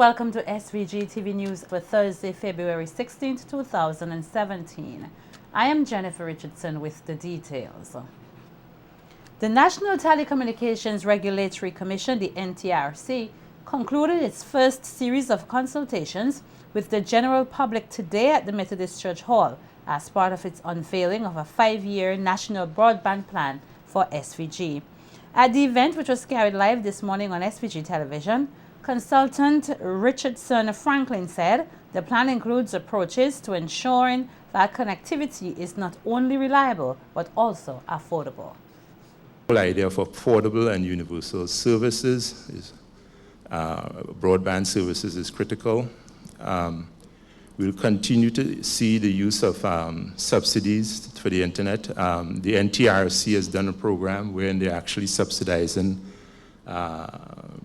Welcome to SVG-TV News for Thursday, February 16, 2017. I am Jennifer Richardson with the details. The National Telecommunications Regulatory Commission, the NTRC, concluded its first series of consultations with the general public today at the Methodist Church Hall as part of its unveiling of a 5-year national broadband plan for SVG. At the event, which was carried live this morning on SVG television, Consultant Richardson Franklin said the plan includes approaches to ensuring that connectivity is not only reliable but also affordable. The whole idea of affordable and universal services, broadband services, is critical. We'll continue to see the use of subsidies for the internet. The NTRC has done a program wherein they're actually subsidizing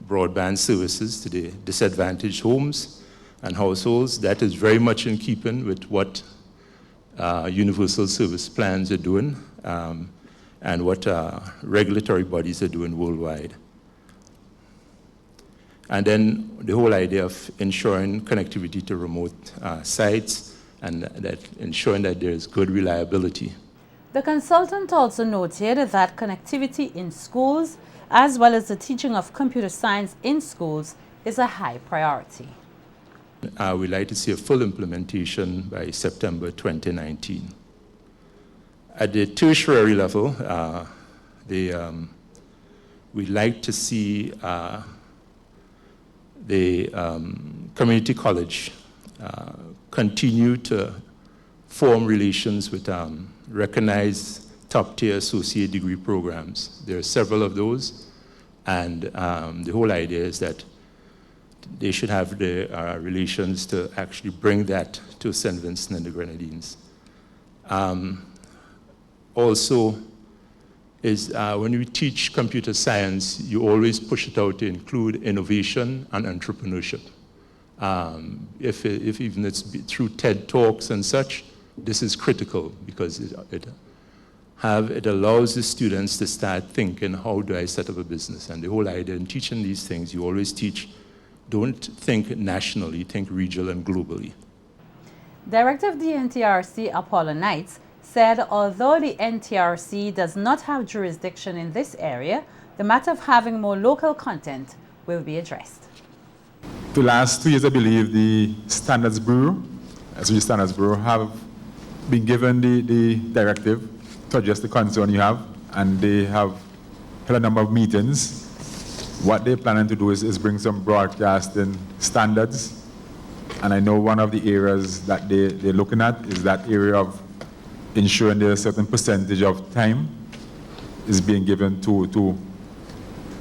broadband services to the disadvantaged homes and households. That is very much in keeping with what universal service plans are doing and what regulatory bodies are doing worldwide. And then the whole idea of ensuring connectivity to remote sites and ensuring that there is good reliability. The consultant also noted that connectivity in schools as well as the teaching of computer science in schools is a high priority. We'd like to see a full implementation by September 2019. At the tertiary level, we'd like to see the community college continue to form relations with recognized top-tier associate degree programs. There are several of those, and the whole idea is that they should have the relations to actually bring that to St. Vincent and the Grenadines. Also, is when we teach computer science, you always push it out to include innovation and entrepreneurship. If even it's through TED Talks and such, this is critical because it allows the students to start thinking, how do I set up a business? And the whole idea in teaching these things, you always teach, don't think nationally, think regional and globally. Director of the NTRC, Apollo Knights, said although the NTRC does not have jurisdiction in this area, the matter of having more local content will be addressed. The last 2 years, I believe, the Standards Bureau, SVG Standards Bureau, have been given the directive to address the concern you have, and they have held a number of meetings. What they're planning to do is bring some broadcasting standards, and I know one of the areas that they're looking at is that area of ensuring there's a certain percentage of time is being given to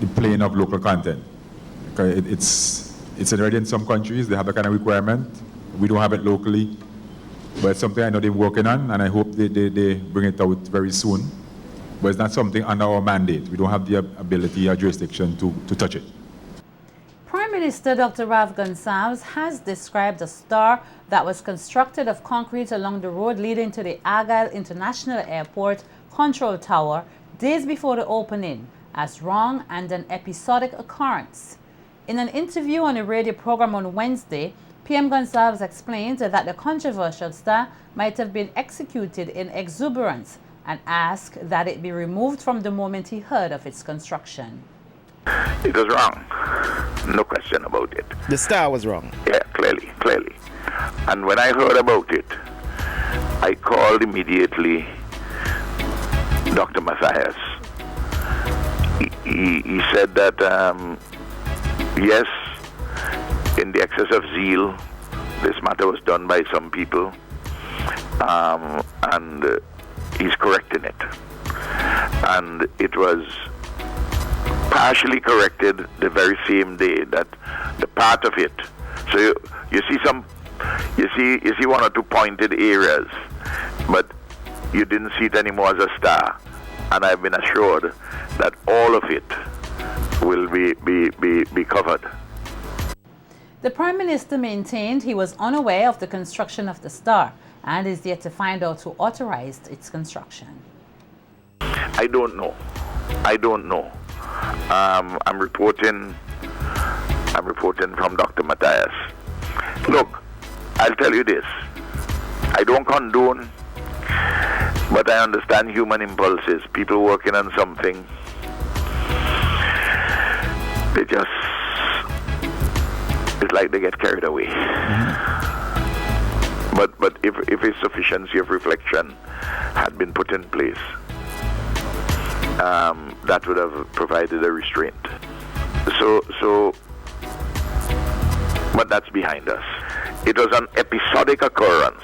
the playing of local content. Okay, it's already in some countries, they have that kind of requirement. We don't have it locally, but it's something I know they're working on, and I hope they bring it out very soon. But it's not something under our mandate. We don't have the ability or jurisdiction to touch it. Prime Minister Dr. Rav Gonsalves has described a star that was constructed of concrete along the road leading to the Argyle International Airport control tower days before the opening as wrong and an episodic occurrence. In an interview on a radio program on Wednesday, PM Gonsalves explained that the controversial star might have been executed in exuberance and asked that it be removed from the moment he heard of its construction. It was wrong. No question about it. The star was wrong? Yeah, clearly. And when I heard about it, I called immediately Dr. Matthias. He said that, yes, in the excess of zeal, this matter was done by some people, and he's correcting it. And it was partially corrected the very same day that the part of it. So you see one or two pointed areas, but you didn't see it anymore as a star. And I've been assured that all of it will be covered. The Prime Minister maintained he was unaware of the construction of the star and is yet to find out who authorized its construction. I don't know. I'm reporting I'm reporting from Dr. Matthias. Look, I'll tell you this. I don't condone, but I understand human impulses. People working on something, they just, it's like they get carried away. But if a sufficiency of reflection had been put in place, that would have provided a restraint. But that's behind us. It was an episodic occurrence,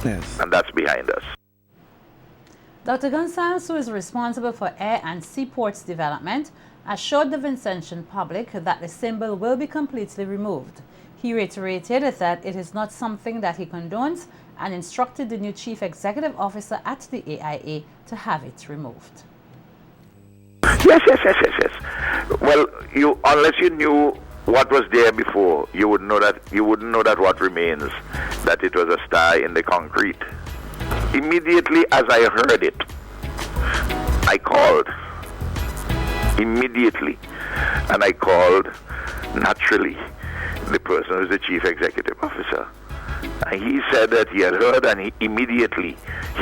yes, and that's behind us. Dr. Gonsalves, who is responsible for air and seaports development, assured the Vincentian public that the symbol will be completely removed. He reiterated that it is not something that he condones and instructed the new chief executive officer at the AIA to have it removed. Yes. Well, unless you knew what was there before, you wouldn't know that what remains, that it was a star in the concrete. Immediately as I heard it, I called. Immediately. And I called, naturally, the person who's the chief executive officer. And he said that he had heard, and he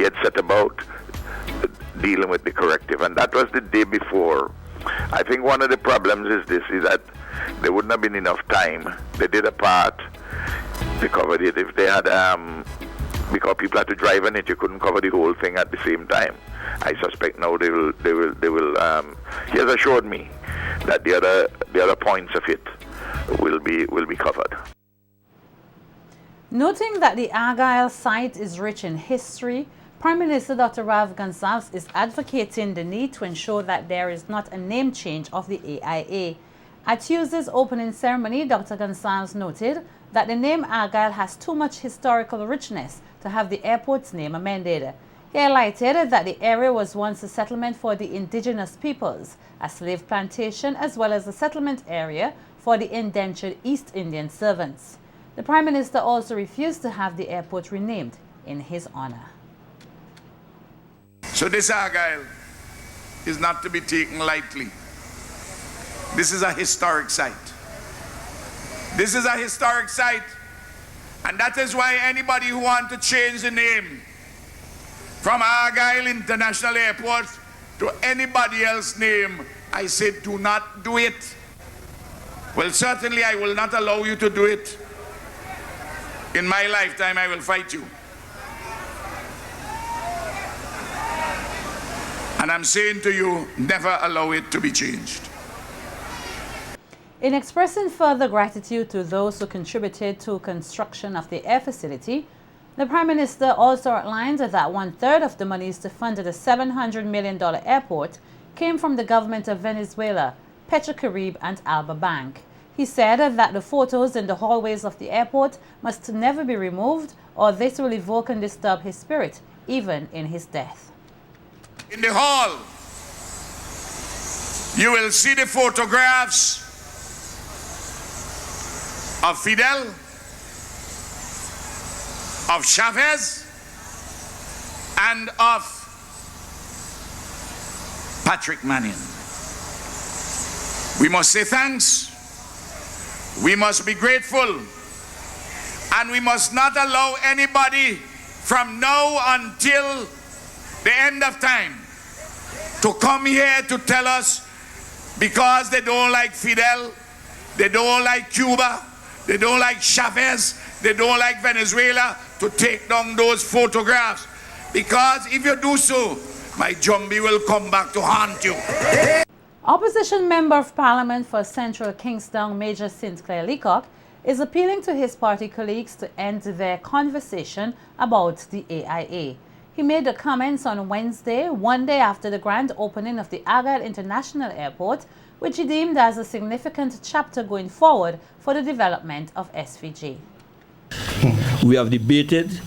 had set about dealing with the corrective. And that was the day before. I think one of the problems is that there wouldn't have been enough time. They did a part, they covered it. If they had, because people had to drive on it, you couldn't cover the whole thing at the same time. I suspect now they will. He has assured me that the other points of it will be covered. Noting that the Argyle site is rich in history, Prime Minister Dr. Rav Gonsalves is advocating the need to ensure that there is not a name change of the AIA. At Tuesday's opening ceremony, Dr. Gonsalves noted that the name Argyle has too much historical richness to have the airport's name amended. He highlighted that the area was once a settlement for the indigenous peoples, a slave plantation, as well as a settlement area for the indentured East Indian servants. The Prime Minister also refused to have the airport renamed in his honor. So this Argyle is not to be taken lightly. This is a historic site. This is a historic site, and that is why anybody who wants to change the name from Argyle International Airport to anybody else's name, I say do not do it. Well, certainly I will not allow you to do it. In my lifetime, I will fight you. And I'm saying to you, never allow it to be changed. In expressing further gratitude to those who contributed to construction of the air facility, the Prime Minister also outlined that 1/3 of the monies to fund the $700 million airport came from the government of Venezuela, Petrocaribe and Alba Bank. He said that the photos in the hallways of the airport must never be removed, or this will evoke and disturb his spirit, even in his death. In the hall, you will see the photographs of Fidel, of Chavez, and of Patrick Manning. We must say thanks. We must be grateful. And we must not allow anybody from now until the end of time to come here to tell us because they don't like Fidel, they don't like Cuba, they don't like Chavez, they don't like Venezuela, to take down those photographs. Because if you do so, my Jumbie will come back to haunt you. Opposition Member of Parliament for Central Kingston, Major Sinclair Leacock, is appealing to his party colleagues to end their conversation about the AIA. He made the comments on Wednesday, one day after the grand opening of the Argyle International Airport, which he deemed as a significant chapter going forward for the development of SVG. We have debated,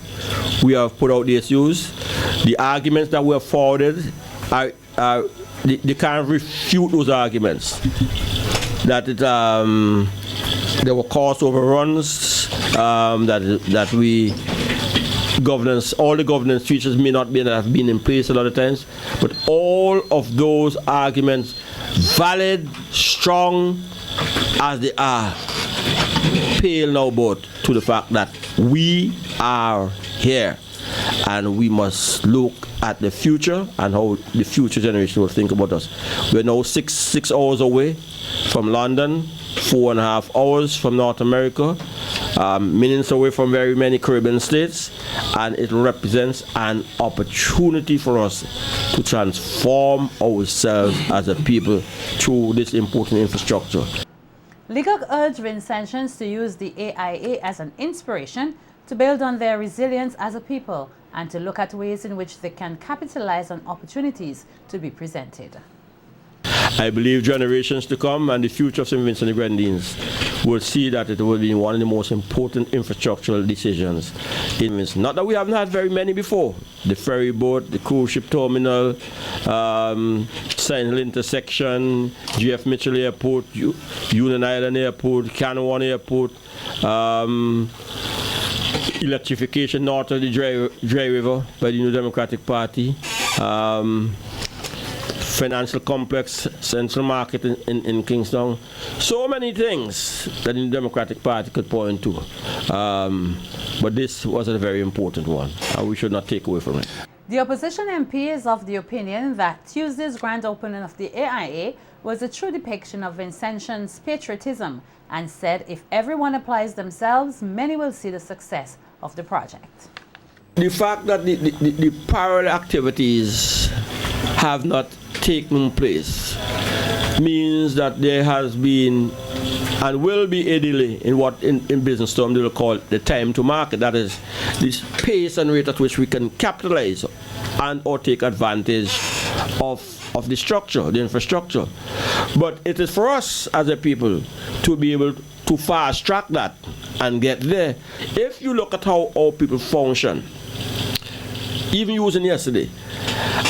we have put out the issues, the arguments that were forwarded, they can't refute those arguments. That there were cost overruns, that all the governance features may not have been in place a lot of times, but all of those arguments, valid, strong as they are, pale now but to the fact that we are here and we must look at the future and how the future generation will think about us. We're now six hours away from London, 4.5 hours from North America, minutes away from very many Caribbean states, and it represents an opportunity for us to transform ourselves as a people through this important infrastructure. Leacock urged Vincentians to use the AIA as an inspiration to build on their resilience as a people and to look at ways in which they can capitalize on opportunities to be presented. I believe generations to come and the future of St. Vincent and the Grenadines will see that it will be one of the most important infrastructural decisions. Not that we haven't had very many before. The ferry boat, the cruise ship terminal, Sentinel intersection, GF Mitchell Airport, Union Island Airport, Canouan Airport, electrification north of the Dry River by the New Democratic Party, financial complex, central market in Kingston. So many things that the Democratic Party could point to. But this was a very important one, and we should not take away from it. The opposition MP is of the opinion that Tuesday's grand opening of the AIA was a true depiction of Vincentians' patriotism and said if everyone applies themselves, many will see the success of the project. The fact that the parallel activities have not taken place means that there has been and will be a delay in what in business terms they will call the time to market. That is, this pace and rate at which we can capitalize and or take advantage of the structure, the infrastructure. But it is for us as a people to be able to fast track that and get there. If you look at how our people function, even using yesterday,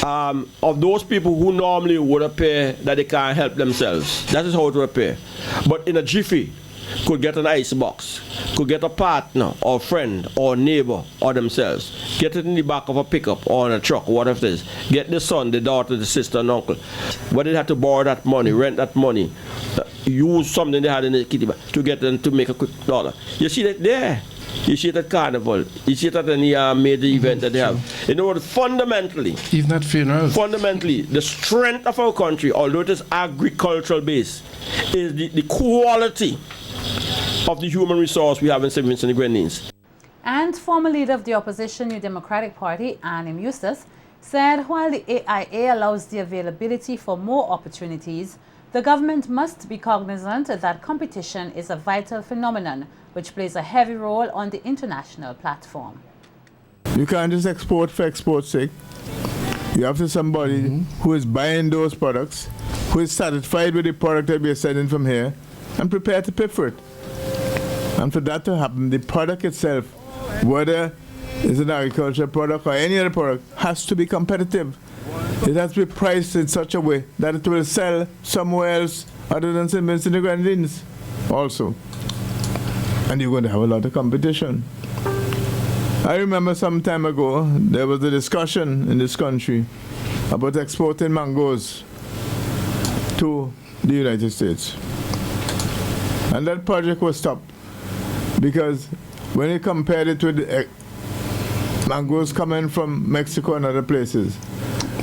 of those people who normally would appear that they can't help themselves, that is how it would appear. But in a jiffy, could get an ice box, could get a partner or friend or neighbor or themselves, get it in the back of a pickup or in a truck, whatever it is, get the son, the daughter, the sister and uncle. But they had to borrow that money, rent that money, use something they had in the kitty bag to get them to make a quick dollar. You see that there. You see it at Carnival. You see it at any major event that they have. In order, fundamentally, even at funerals, fundamentally, the strength of our country, although it is agricultural based, is the quality of the human resource we have in St. Vincent and the Grenadines. And former leader of the opposition New Democratic Party, Anim Eustace, said while the AIA allows the availability for more opportunities, the government must be cognizant that competition is a vital phenomenon which plays a heavy role on the international platform. You can't just export for export's sake. You have to somebody who is buying those products, who is satisfied with the product that we are sending from here, and prepared to pay for it. And for that to happen, the product itself, whether it's an agricultural product or any other product, has to be competitive. It has to be priced in such a way that it will sell somewhere else other than St. Vincent and the Grenadines also. And you're going to have a lot of competition. I remember some time ago, there was a discussion in this country about exporting mangoes to the United States. And that project was stopped because when you compared it with the mangoes coming from Mexico and other places,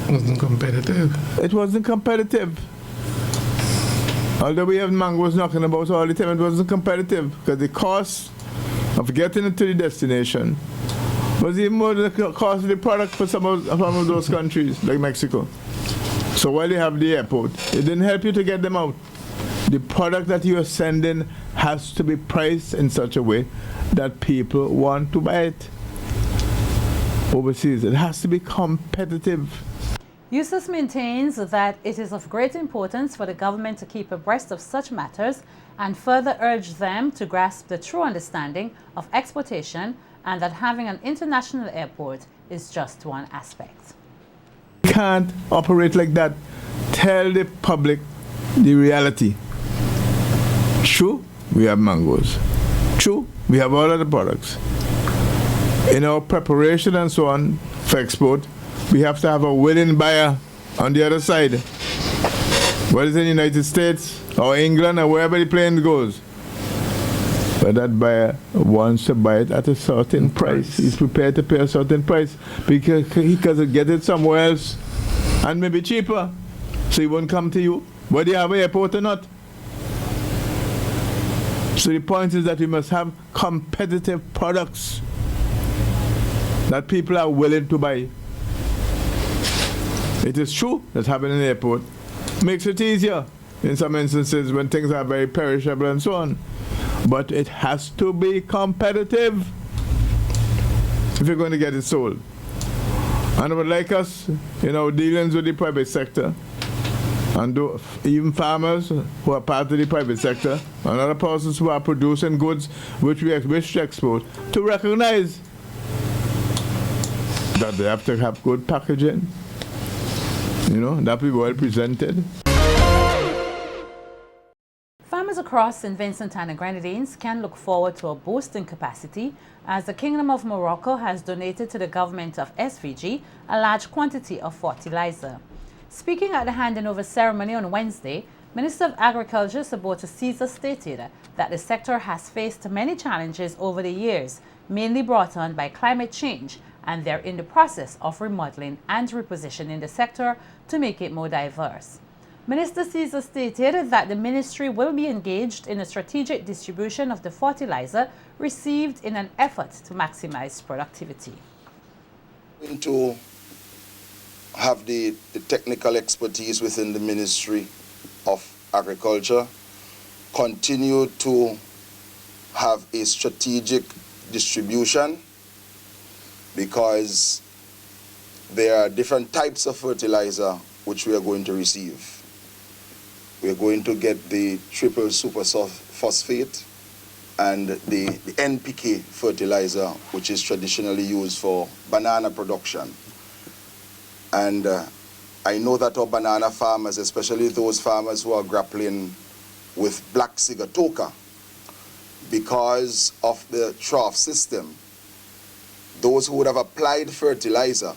it wasn't competitive. It wasn't competitive. Although we have mangoes knocking about all the time, it wasn't competitive because the cost of getting it to the destination was even more than the cost of the product for some of those countries, like Mexico. So while you have the airport, it didn't help you to get them out. The product that you are sending has to be priced in such a way that people want to buy it overseas. It has to be competitive. Eustace maintains that it is of great importance for the government to keep abreast of such matters and further urge them to grasp the true understanding of exportation and that having an international airport is just one aspect. You can't operate like that. Tell the public the reality. True, we have mangoes. True, we have all other products. In our preparation and so on for export, we have to have a willing buyer on the other side. Whether it's in the United States or England or wherever the plane goes. But that buyer wants to buy it at a certain price. He's prepared to pay a certain price because he can get it somewhere else and maybe cheaper. So he won't come to you, whether you have an airport or not. So the point is that we must have competitive products that people are willing to buy. It is true that having an airport makes it easier in some instances when things are very perishable and so on. But it has to be competitive if you're going to get it sold. And I would like us, in our dealings with the private sector, and even farmers who are part of the private sector, and other persons who are producing goods which we wish to export, to recognize that they have to have good packaging, that be well presented. Farmers across St. Vincent and the Grenadines can look forward to a boost in capacity as the Kingdom of Morocco has donated to the government of SVG a large quantity of fertilizer. Speaking at the handing over ceremony on Wednesday, Minister of Agriculture Sabota Caesar stated that the sector has faced many challenges over the years, mainly brought on by climate change, and they're in the process of remodeling and repositioning the sector to make it more diverse. Minister Caesar stated that the ministry will be engaged in a strategic distribution of the fertilizer received in an effort to maximize productivity. To have the technical expertise within the Ministry of Agriculture, continue to have a strategic distribution, because there are different types of fertilizer which we are going to receive. We are going to get the triple super phosphate and the NPK fertilizer, which is traditionally used for banana production. And I know that our banana farmers, especially those farmers who are grappling with black sigatoka, because of the trough system, those who would have applied fertilizer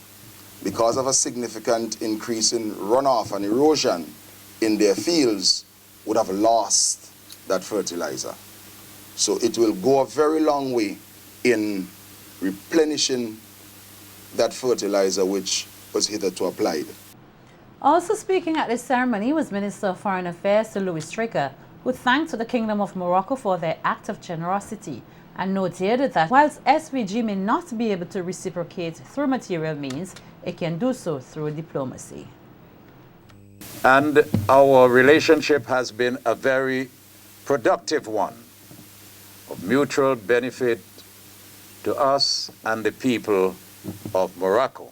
because of a significant increase in runoff and erosion in their fields would have lost that fertilizer. So it will go a very long way in replenishing that fertilizer which was hitherto applied. Also speaking at this ceremony was Minister of Foreign Affairs Sir Louis Stricker, who thanked the Kingdom of Morocco for their act of generosity and noted that whilst SVG may not be able to reciprocate through material means, it can do so through diplomacy. And our relationship has been a very productive one of mutual benefit to us and the people of Morocco.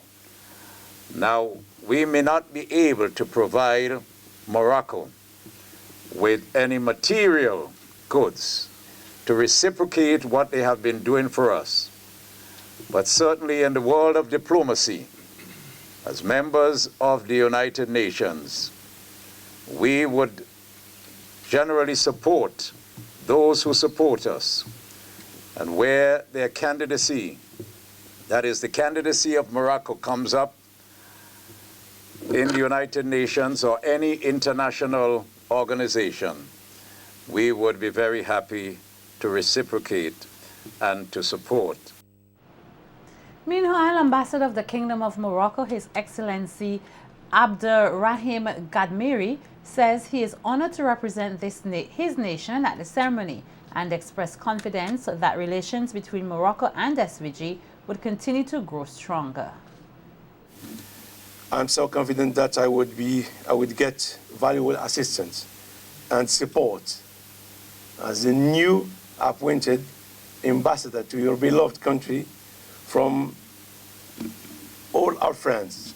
Now, we may not be able to provide Morocco with any material goods to reciprocate what they have been doing for us, but certainly in the world of diplomacy, as members of the United Nations, we would generally support those who support us, and where their candidacy, that is the candidacy of Morocco, comes up in the United Nations or any international organization, we would be very happy to reciprocate and to support. Meanwhile, Ambassador of the Kingdom of Morocco, His Excellency Abderrahim Gadmiri, says he is honored to represent his nation at the ceremony and expressed confidence that relations between Morocco and SVG would continue to grow stronger. I'm so confident that I would get valuable assistance and support as the new appointed ambassador to your beloved country from all our friends,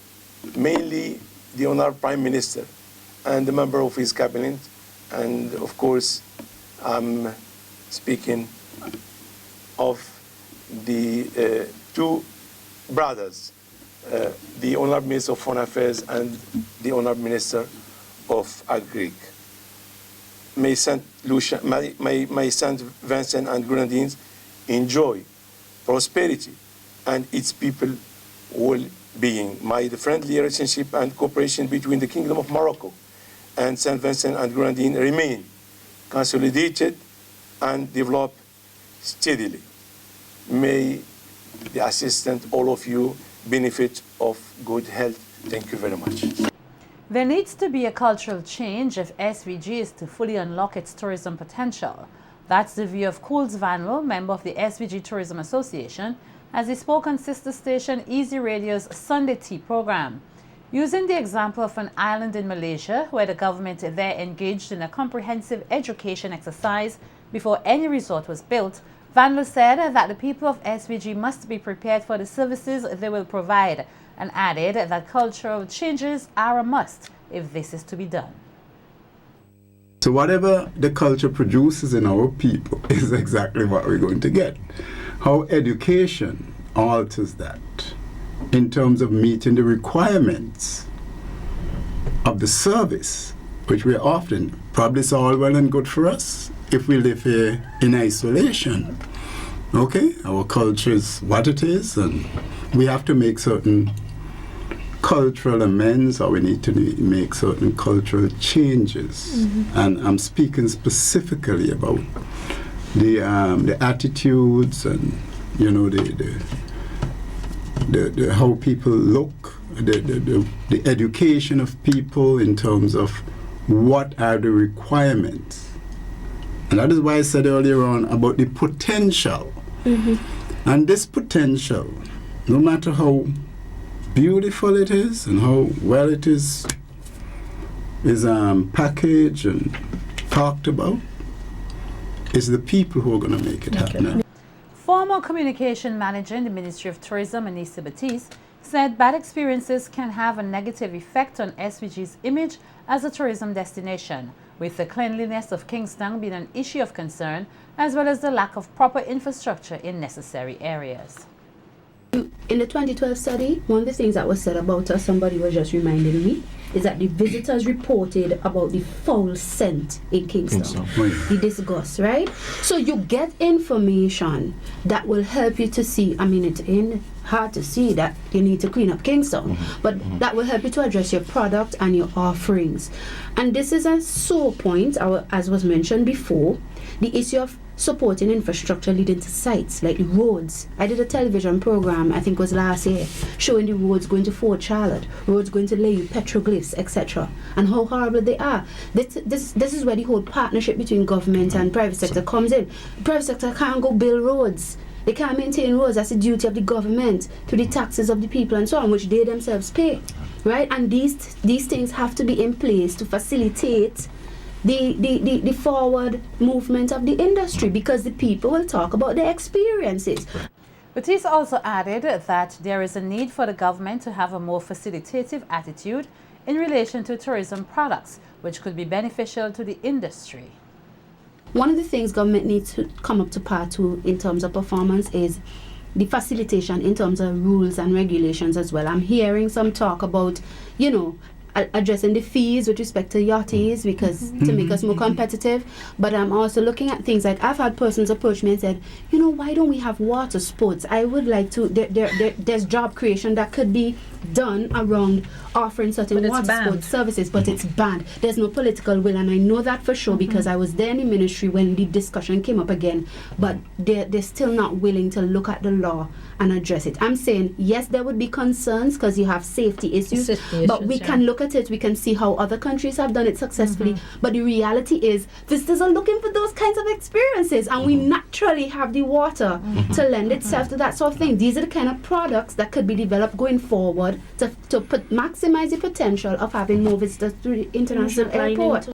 mainly the Honorable Prime Minister and the member of his cabinet, and of course I'm speaking of the two brothers, the Honorable Minister of Foreign Affairs and the Honorable Minister of Agriculture. May St. Vincent and Grenadines enjoy prosperity and its people well-being. May the friendly relationship and cooperation between the Kingdom of Morocco and St. Vincent and Grenadines remain consolidated and develop steadily. May the assistant, all of you, benefit of good health. Thank you very much. There needs to be a cultural change if SVG is to fully unlock its tourism potential. That's the view of Cools Vanwell, member of the SVG Tourism Association, as he spoke on sister station Easy Radio's Sunday Tea program. Using the example of an island in Malaysia, where the government there engaged in a comprehensive education exercise before any resort was built, Vanwell said that the people of SVG must be prepared for the services they will provide, and added that cultural changes are a must if this is to be done. So whatever the culture produces in our people is exactly what we're going to get. How education alters that in terms of meeting the requirements of the service, which we often, probably it's all well and good for us if we live here in isolation. Okay, our culture is what it is, and we have to make certain cultural amends, or we need to make certain cultural changes. And I'm speaking specifically about the attitudes and, you know, the how people look, the education of people in terms of what are the requirements. And that is why I said earlier on about the potential. And this potential, no matter how beautiful it is and how well it is packaged and talked about, is the people who are going to make it happen. Former communication manager in the Ministry of Tourism, Anissa Batiste, said bad experiences can have a negative effect on SVG's image as a tourism destination, with the cleanliness of Kingston being an issue of concern, as well as the lack of proper infrastructure in necessary areas. In the 2012 study, one of the things that was said about us, somebody was just reminding me, is that the visitors reported about the foul scent in Kingston. The disgust, right? So you get information that will help you to see, I mean, it's hard to see that you need to clean up Kingston, but that will help you to address your product and your offerings. And this is a sore point, as was mentioned before, the issue of supporting infrastructure leading to sites like the roads. I did a television program, I think it was last year, showing the roads going to Fort Charlotte, roads going to Layu, petroglyphs, etc., and how horrible they are. This is where the whole partnership between government and private sector comes in. The private sector can't go build roads. They can't maintain roads. That's the duty of the government through the taxes of the people and so on, which they themselves pay, right? And these things have to be in place to facilitate the forward movement of the industry, because the people will talk about their experiences. Batiste also added that there is a need for the government to have a more facilitative attitude in relation to tourism products, which could be beneficial to the industry. One of the things government needs to come up to par to in terms of performance is the facilitation in terms of rules and regulations as well. I'm hearing some talk about, you know, addressing the fees with respect to yachties, because to make us more competitive. But I'm also looking at things like, I've had persons approach me and said, you know, why don't we have water sports? I would like to, there's job creation that could be done around offering certain water sports services, but it's banned. There's no political will, and I know that for sure because I was there in the ministry when the discussion came up again, but they're still not willing to look at the law and address it. I'm saying, yes, there would be concerns because you have safety issues, but we can look at it, we can see how other countries have done it successfully, but the reality is visitors are looking for those kinds of experiences, and we naturally have the water to lend itself to that sort of thing. These are the kind of products that could be developed going forward to maximize the potential of having more visitors through the international airport.